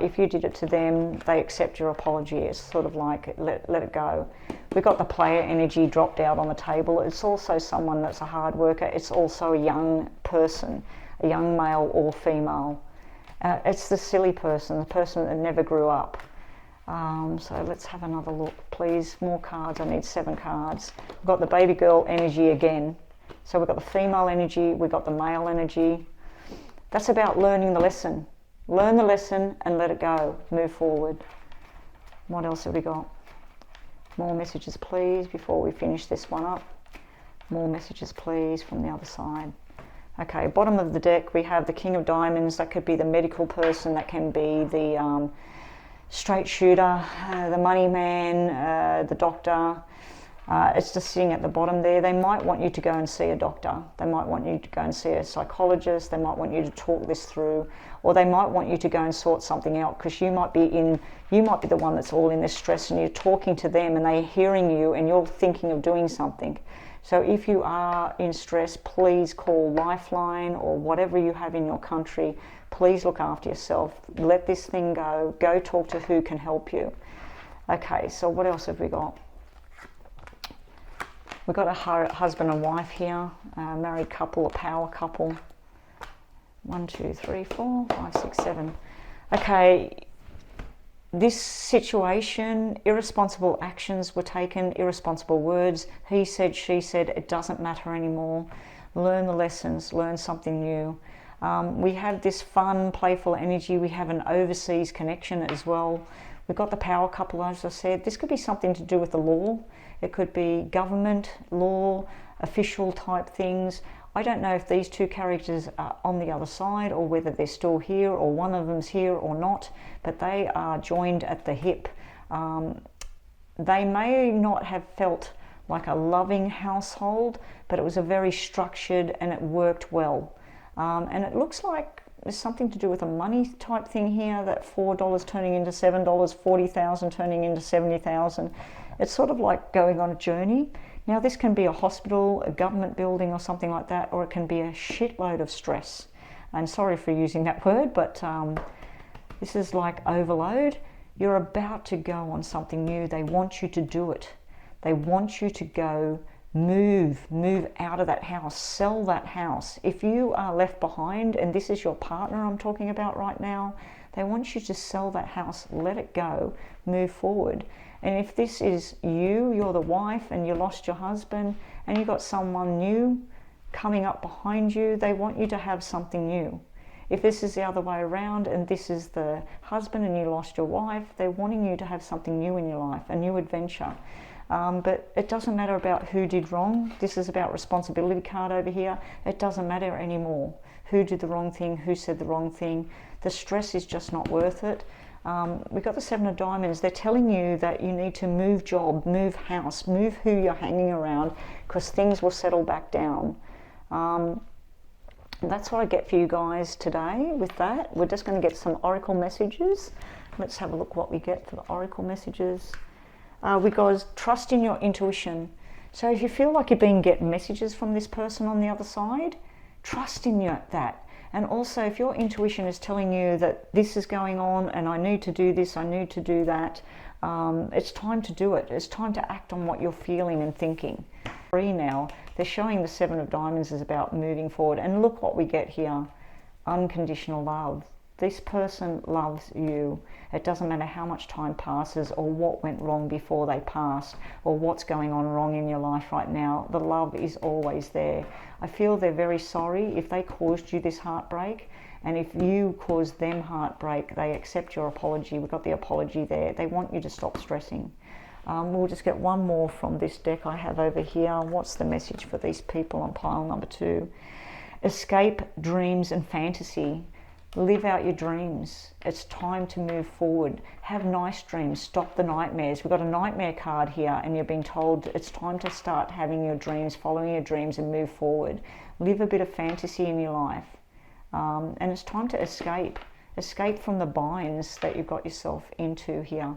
If you did it to them, they accept your apology. It's sort of like, let it go. We've got the player energy dropped out on the table. It's also someone that's a hard worker. It's also a young person, a young male or female. It's the silly person, the person that never grew up. So let's have another look, please. More cards. I need 7 cards. We've got the baby girl energy again. So we've got the female energy, we've got the male energy. That's about learning the lesson. Learn the lesson and let it go. Move forward. What else have we got? More messages, please, before we finish this one up. More messages, please, from the other side. Okay, bottom of the deck, we have the King of Diamonds. That could be the medical person. That can be the straight shooter, the money man, the doctor. It's just sitting at the bottom there. They might want you to go and see a doctor. They might want you to go and see a psychologist. They might want you to talk this through, or they might want you to go and sort something out, because you might be the one that's all in this stress, and you're talking to them and they're hearing you and you're thinking of doing something. So if you are in stress, please call Lifeline or whatever you have in your country. Please look after yourself. Let this thing go. Go talk to who can help you. Okay, so what else have we got? We've got a husband and wife here, a married couple, a power couple. 1, 2, 3, 4, 5, 6, 7. Okay, this situation, irresponsible actions were taken, irresponsible words. He said, she said, it doesn't matter anymore. Learn the lessons, learn something new. We have this fun, playful energy. We have an overseas connection as well. We've got the power couple, as I said. This could be something to do with the law. It could be government, law, official type things. I don't know if these two characters are on the other side, or whether they're still here, or one of them's here or not, but they are joined at the hip. They may not have felt like a loving household, but it was a very structured and it worked well. And it looks like there's something to do with a money type thing here, that $4 turning into $7, 40,000 turning into 70,000. It's sort of like going on a journey. Now this can be a hospital, a government building or something like that, or it can be a shitload of stress. And sorry for using that word, but this is like overload. You're about to go on something new. They want you to do it. They want you to go move out of that house, sell that house. If you are left behind, and this is your partner I'm talking about right now, they want you to sell that house, let it go, move forward. And if this is you, you're the wife and you lost your husband and you got someone new coming up behind you, they want you to have something new. If this is the other way around and this is the husband and you lost your wife, they're wanting you to have something new in your life, a new adventure. But it doesn't matter about who did wrong. This is about responsibility card over here. It doesn't matter anymore who did the wrong thing, who said the wrong thing. The stress is just not worth it. We've got the 7 of Diamonds. They're telling you that you need to move job, move house, move who you're hanging around, because things will settle back down. That's what I get for you guys today with that. We're just going to get some oracle messages. Let's have a look what we get for the oracle messages. We got trust in your intuition. So if you feel like you've been getting messages from this person on the other side, trust in that. And also, if your intuition is telling you that this is going on and I need to do this, I need to do that, it's time to do it. It's time to act on what you're feeling and thinking. Now, they're showing the 7 of Diamonds is about moving forward. And look what we get here. Unconditional love. This person loves you. It doesn't matter how much time passes or what went wrong before they passed or what's going on wrong in your life right now. The love is always there. I feel they're very sorry if they caused you this heartbreak, and if you caused them heartbreak, they accept your apology. We've got the apology there. They want you to stop stressing. We'll just get one more from this deck I have over here. What's the message for these people on pile number 2? Escape dreams and fantasy. Live out your dreams. It's time to move forward. Have nice dreams. Stop the nightmares. We've got a nightmare card here, and you're being told it's time to start having your dreams, following your dreams, and move forward. Live a bit of fantasy in your life. And it's time to escape. Escape from the binds that you've got yourself into here.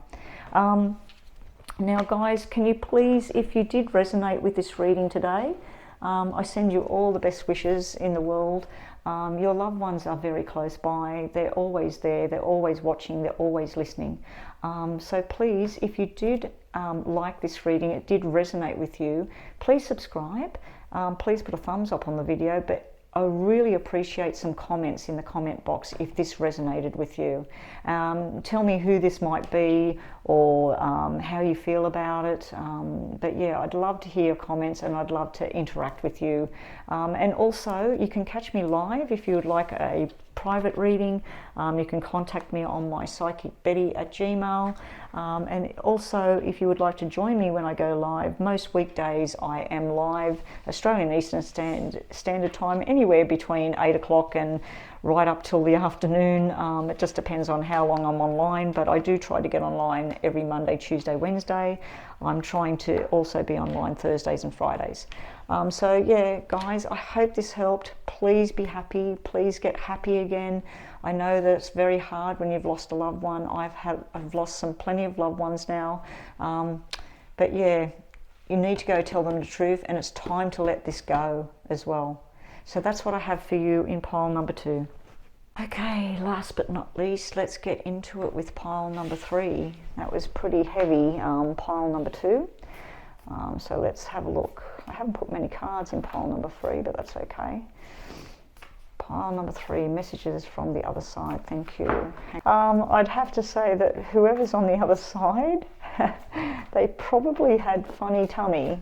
Now, guys, can you please, if you did resonate with this reading today, I send you all the best wishes in the world. Your loved ones are very close by. They're always there. They're always watching. They're always listening. So please, if you did like this reading, it did resonate with you, please subscribe. Please put a thumbs up on the video. But I really appreciate some comments in the comment box if this resonated with you. Tell me who this might be, or how you feel about it. But yeah, I'd love to hear comments, and I'd love to interact with you. And also, you can catch me live if you would like a private reading. You can contact me on my psychicbetty@gmail.com. And also, if you would like to join me when I go live, most weekdays I am live, Australian Eastern Standard Time, anywhere between 8 o'clock and right up till the afternoon. It just depends on how long I'm online, but I do try to get online every Monday, Tuesday, Wednesday. I'm trying to also be online Thursdays and Fridays. So yeah, guys, I hope this helped. Please be happy. Please get happy again. I know that it's very hard when you've lost a loved one. I've lost plenty of loved ones now. But yeah, you need to go tell them the truth, and it's time to let this go as well. So that's what I have for you in pile number 2. Okay, last but not least, let's get into it with pile number 3. That was pretty heavy, pile number 2. So let's have a look. I haven't put many cards in pile number 3, but that's okay. Pile number 3, messages from the other side. Thank you. I'd have to say that whoever's on the other side, they probably had funny tummy.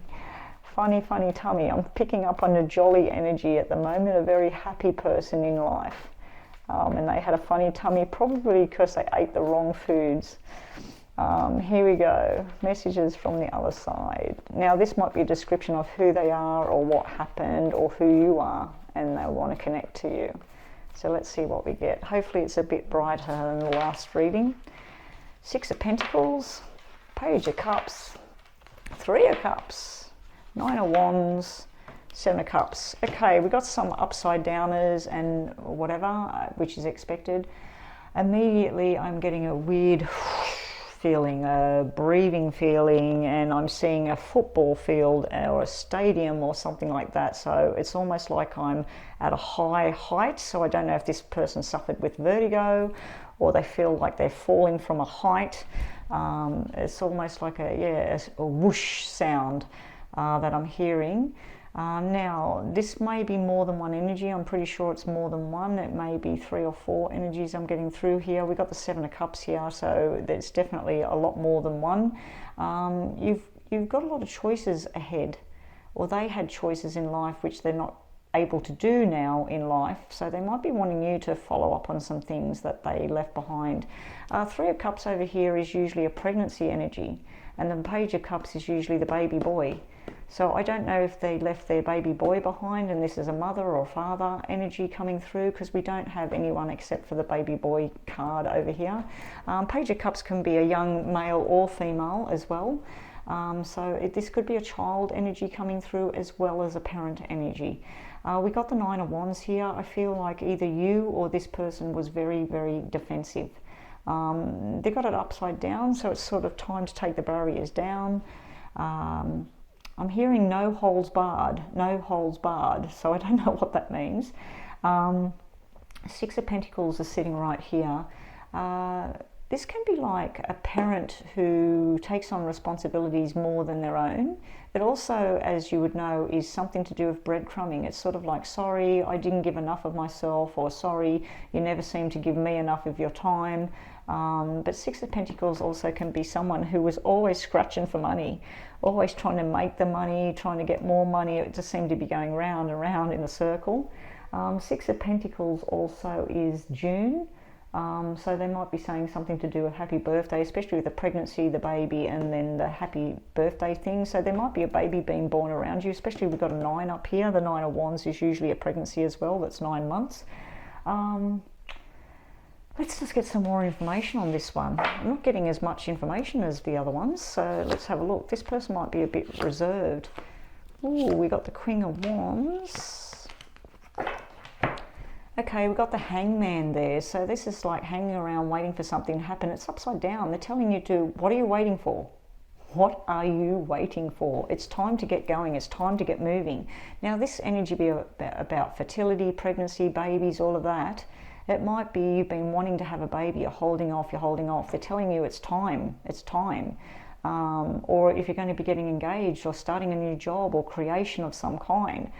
Funny tummy. I'm picking up on a jolly energy at the moment, a very happy person in life. And they had a funny tummy, probably because they ate the wrong foods. Here we go. Messages from the other side. Now, this might be a description of who they are or what happened or who you are, and they want to connect to you. So let's see what we get. Hopefully it's a bit brighter than the last reading. 6 of Pentacles, Page of Cups, 3 of Cups, 9 of Wands, 7 of Cups. Okay, we got some upside downers and whatever, which is expected. Immediately I'm getting a weird feeling, a breathing feeling, and I'm seeing a football field or a stadium or something like that. So it's almost like I'm at a high height. So I don't know if this person suffered with vertigo or they feel like they're falling from a height. It's almost like a whoosh sound that I'm hearing. Now, this may be more than one energy. I'm pretty sure it's more than one. It may be 3 or 4 energies I'm getting through here. We've got the 7 of Cups here, so there's definitely a lot more than one. You've got a lot of choices ahead, or they had choices in life which they're not able to do now in life, so they might be wanting you to follow up on some things that they left behind. 3 of Cups over here is usually a pregnancy energy, and the Page of Cups is usually the baby boy. So I don't know if they left their baby boy behind and this is a mother or father energy coming through, because we don't have anyone except for the baby boy card over here. Page of Cups can be a young male or female as well. This could be a child energy coming through as well as a parent energy. We got the 9 of Wands here. I feel like either you or this person was very, very defensive. They got it upside down, so it's sort of time to take the barriers down. I'm hearing no holds barred, so I don't know what that means. 6 of Pentacles is sitting right here. This can be like a parent who takes on responsibilities more than their own. It also, as you would know, is something to do with breadcrumbing. It's sort of like, sorry, I didn't give enough of myself, or sorry, you never seem to give me enough of your time. But 6 of Pentacles also can be someone who was always scratching for money, always trying to make the money, trying to get more money. It just seemed to be going round and round in a circle. 6 of Pentacles also is June. So they might be saying something to do with happy birthday, especially with the pregnancy, the baby, and then the happy birthday thing. So there might be a baby being born around you, especially we've got a 9 up here. The 9 of Wands is usually a pregnancy as well. That's 9 months. Let's just get some more information on this one. I'm not getting as much information as the other ones, so let's have a look. This person might be a bit reserved. Ooh, we got the Queen of Wands. Okay, we've got the Hangman there. So this is like hanging around waiting for something to happen. It's upside down. They're telling you to, what are you waiting for? What are you waiting for? It's time to get going. It's time to get moving. Now, this energy be about fertility, pregnancy, babies, all of that. It might be you've been wanting to have a baby. You're holding off. They're telling you it's time. It's time. Or if you're going to be getting engaged or starting a new job or creation of some kind,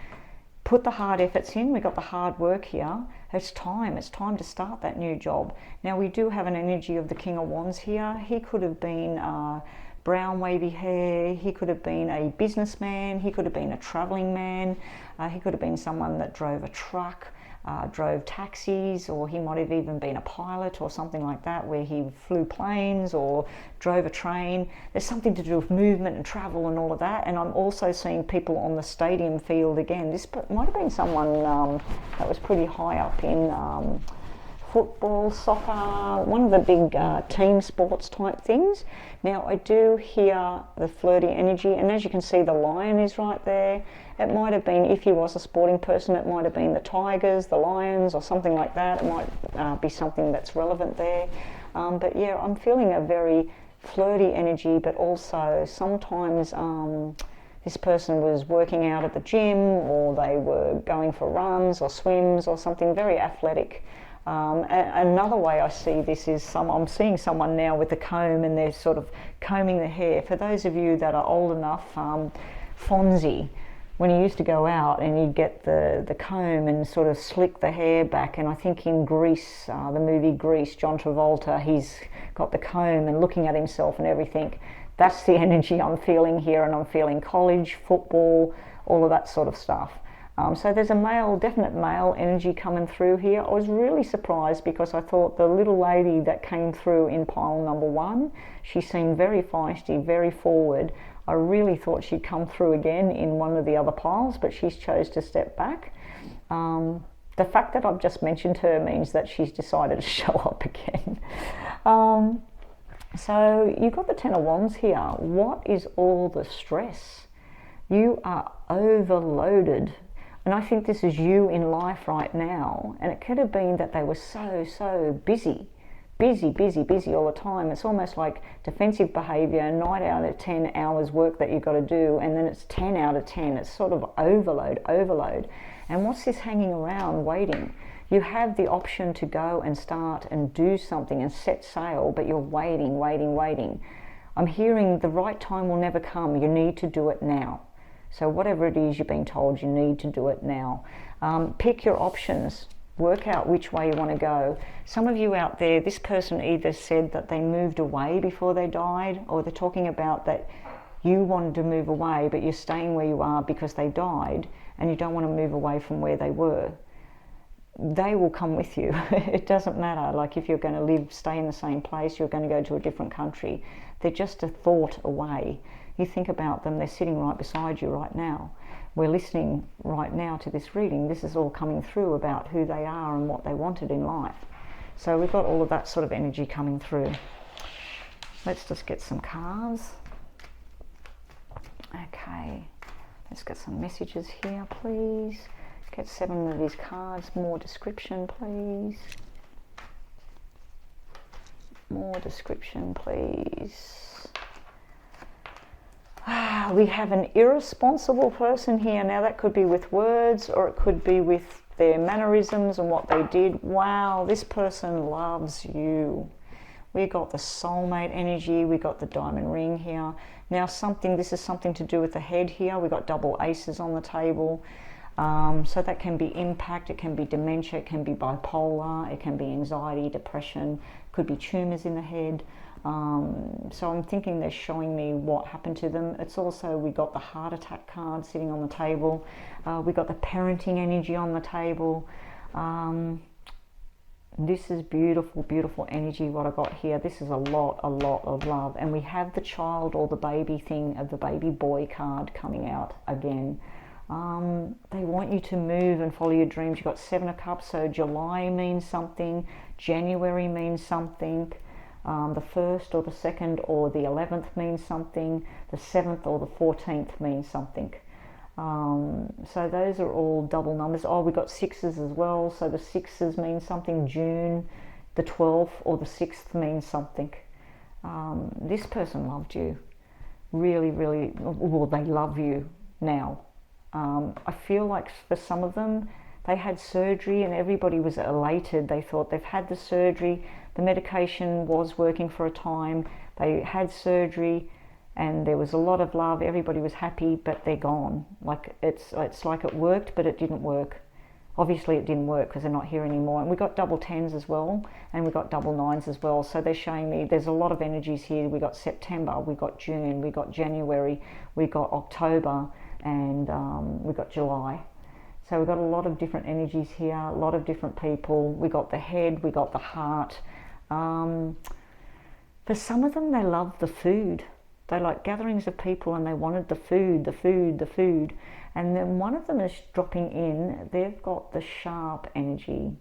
put the hard efforts in. We've got the hard work here. It's time to start that new job. Now, we do have an energy of the King of Wands here. He could have been brown wavy hair. He could have been a businessman. He could have been a traveling man. He could have been someone that drove a truck. drove taxis, or he might have even been a pilot or something like that, where he flew planes or drove a train. There's something to do with movement and travel and all of that. And I'm also seeing people on the stadium field again. This might have been someone that was pretty high up in football, soccer, one of the big team sports type things. Now I do hear the flirty energy, and as you can see, the lion is right there. It might have been, if he was a sporting person, it might have been the tigers, the lions, or something like that. It might be something that's relevant there. But yeah, I'm feeling a very flirty energy, but also sometimes this person was working out at the gym, or they were going for runs or swims or something very athletic. Another way I see this is I'm seeing someone now with a comb, and they're sort of combing the hair. For those of you that are old enough, Fonzie, when he used to go out and he'd get the comb and sort of slick the hair back, and I think in Grease, the movie Grease, John Travolta, he's got the comb and looking at himself and everything. That's the energy I'm feeling here, and I'm feeling college, football, all of that sort of stuff. So there's a definite male energy coming through here. I was really surprised because I thought the little lady that came through in pile number 1, she seemed very feisty, very forward. I really thought she'd come through again in one of the other piles, but she's chose to step back. The fact that I've just mentioned her means that she's decided to show up again. So you've got the Ten of Wands here. What is all the stress? You are overloaded. And I think this is you in life right now. And it could have been that they were so busy all the time. It's almost like defensive behavior, 9 out of 10 hours work that you've got to do, and then it's 10 out of 10. It's sort of overload. And what's this hanging around waiting? You have the option to go and start and do something and set sail, but you're waiting. I'm hearing the right time will never come. You need to do it now. So whatever it is you're being told, you need to do it now. Pick your options. Work out which way you want to go. Some of you out there, this person either said that they moved away before they died, or they're talking about that you wanted to move away, but you're staying where you are because they died, and you don't want to move away from where they were. They will come with you. It doesn't matter. Like if you're going to stay in the same place, you're going to go to a different country. They're just a thought away. You think about them, they're sitting right beside you right now. We're listening right now to this reading. This is all coming through about who they are and what they wanted in life. So we've got all of that sort of energy coming through. Let's just get some cards. Okay, let's get some messages here, please. Get 7 of these cards. More description, please. More description, please. We have an irresponsible person here. Now that could be with words, or it could be with their mannerisms and what they did. Wow, this person loves you. We got the soulmate energy. We got the diamond ring here. Now this is something to do with the head here. We got double aces on the table. So that can be impact, it can be dementia, it can be bipolar, it can be anxiety, depression, could be tumours in the head. So I'm thinking they're showing me what happened to them. It's also, we got the heart attack card sitting on the table. We got the parenting energy on the table. This is beautiful energy what I got here. This is a lot of love. And we have the child or the baby thing of the baby boy card coming out again. They want you to move and follow your dreams. You've got 7 of Cups, so July means something, January means something, the 1st or the 2nd or the 11th means something, the 7th or the 14th means something. So those are all double numbers. Oh, we got 6s as well, so the 6s mean something. June, the 12th or the 6th means something. This person loved you. Really, well, they love you now. I feel like for some of them, they had surgery and everybody was elated. They thought they've had the surgery, the medication was working for a time, they had surgery and there was a lot of love, everybody was happy, but they're gone. Like it's like it worked, but it didn't work. Obviously it didn't work because they're not here anymore. And we got double 10s as well, and we got double 9s as well. So they're showing me there's a lot of energies here. We got September, we got June, we got January, we got October, and we got July. So we've got a lot of different energies here, a lot of different people. We got the head, we got the heart. For some of them, they love the food. They like gatherings of people and they wanted the food, the food, the food. And then one of them is dropping in. They've got the sharp energy.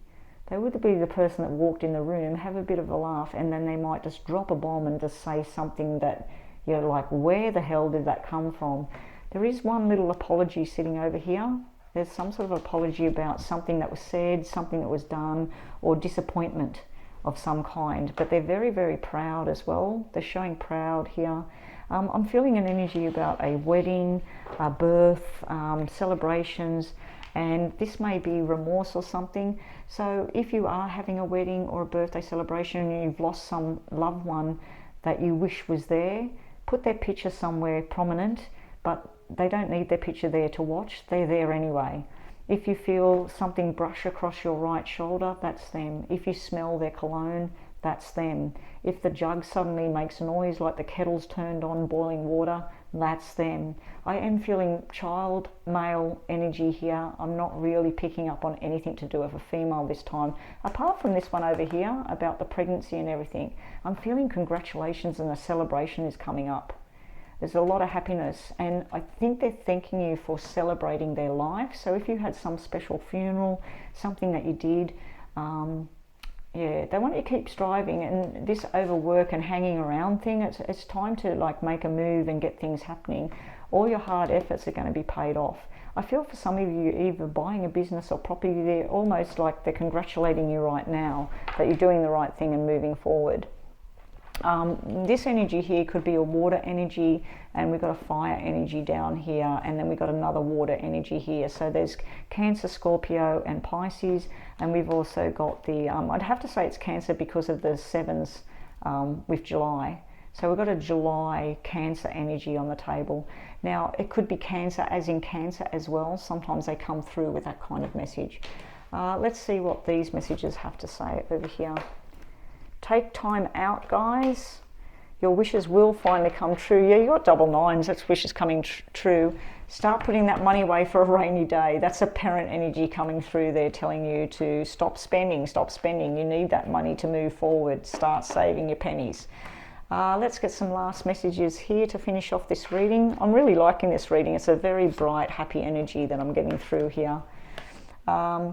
They would be the person that walked in the room, have a bit of a laugh, and then they might just drop a bomb and just say something that you're like, where the hell did that come from? There is one little apology sitting over here. There's some sort of apology about something that was said, something that was done, or disappointment of some kind. But they're very, very proud as well. They're showing proud here. I'm feeling an energy about a wedding, a birth, celebrations, and this may be remorse or something. So if you are having a wedding or a birthday celebration and you've lost some loved one that you wish was there, put their picture somewhere prominent, but they don't need their picture there to watch. They're there anyway. If you feel something brush across your right shoulder, that's them. If you smell their cologne, that's them. If the jug suddenly makes a noise like the kettle's turned on boiling water, that's them. I am feeling child, male energy here. I'm not really picking up on anything to do with a female this time. Apart from this one over here about the pregnancy and everything, I'm feeling congratulations and a celebration is coming up. There's a lot of happiness, and I think they're thanking you for celebrating their life. So if you had some special funeral, something that you did, they want you to keep striving. And this overwork and hanging around thing, it's time to like make a move and get things happening. All your hard efforts are going to be paid off. I feel for some of you, either buying a business or property, they're almost like they're congratulating you right now that you're doing the right thing and moving forward. This energy here could be a water energy, and we've got a fire energy down here, and then we've got another water energy here. So there's Cancer, Scorpio and Pisces, and we've also got the, I'd have to say it's Cancer because of the sevens with July. So we've got a July Cancer energy on the table. Now it could be Cancer as in Cancer as well. Sometimes they come through with that kind of message. Let's see what these messages have to say over here. Take time out, guys. Your wishes will finally come true. Yeah, you got double nines. That's wishes coming true. Start putting that money away for a rainy day. That's a parent energy coming through there telling you to stop spending, stop spending. You need that money to move forward. Start saving your pennies. Let's get some last messages here to finish off this reading. I'm really liking this reading. It's a very bright, happy energy that I'm getting through here.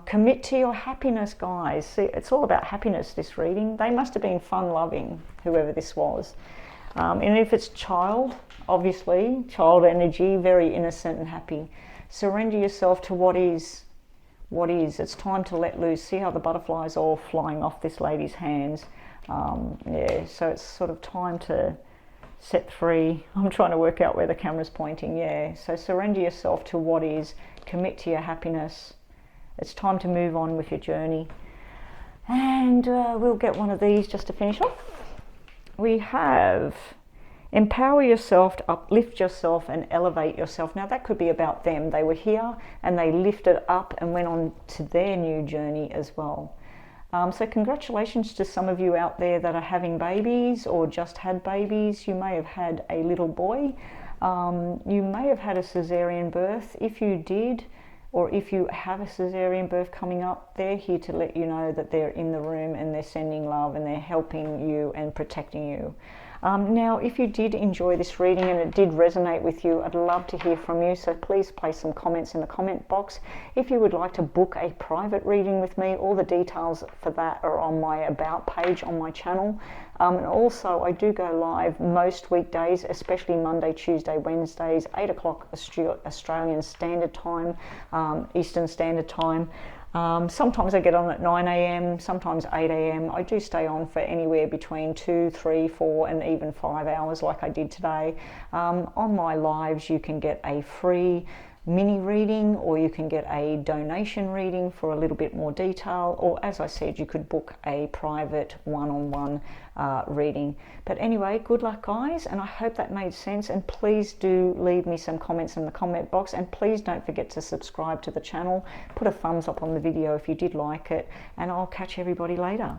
Commit to your happiness, guys. See, it's all about happiness, this reading. They must have been fun-loving, whoever this was. And if it's child, obviously, child energy, very innocent and happy. Surrender yourself to what is. What is. It's time to let loose. See how the butterflies all flying off this lady's hands. So it's sort of time to set free. I'm trying to work out where the camera's pointing. So surrender yourself to what is. Commit to your happiness. It's time to move on with your journey. And we'll get one of these just to finish off. We have empower yourself, to uplift yourself and elevate yourself. Now that could be about them. They were here and they lifted up and went on to their new journey as well. So congratulations to some of you out there that are having babies or just had babies. You may have had a little boy. You may have had a cesarean birth. If you did, or if you have a cesarean birth coming up, they're here to let you know that they're in the room and they're sending love and they're helping you and protecting you. Now, if you did enjoy this reading and it did resonate with you, I'd love to hear from you. So please place some comments in the comment box. If you would like to book a private reading with me, all the details for that are on my About page on my channel. And also, I do go live most weekdays, especially Monday, Tuesday, Wednesdays, 8 o'clock Australian Standard Time, Eastern Standard Time. Sometimes I get on at 9 a.m, sometimes 8 a.m. I do stay on for anywhere between 2, 3, 4 and even 5 hours like I did today. On my lives you can get a free mini reading, or you can get a donation reading for a little bit more detail, or as I said, you could book a private one-on-one reading. But anyway, good luck guys, and I hope that made sense, and please do leave me some comments in the comment box, and please don't forget to subscribe to the channel. Put a thumbs up on the video if you did like it, and I'll catch everybody later.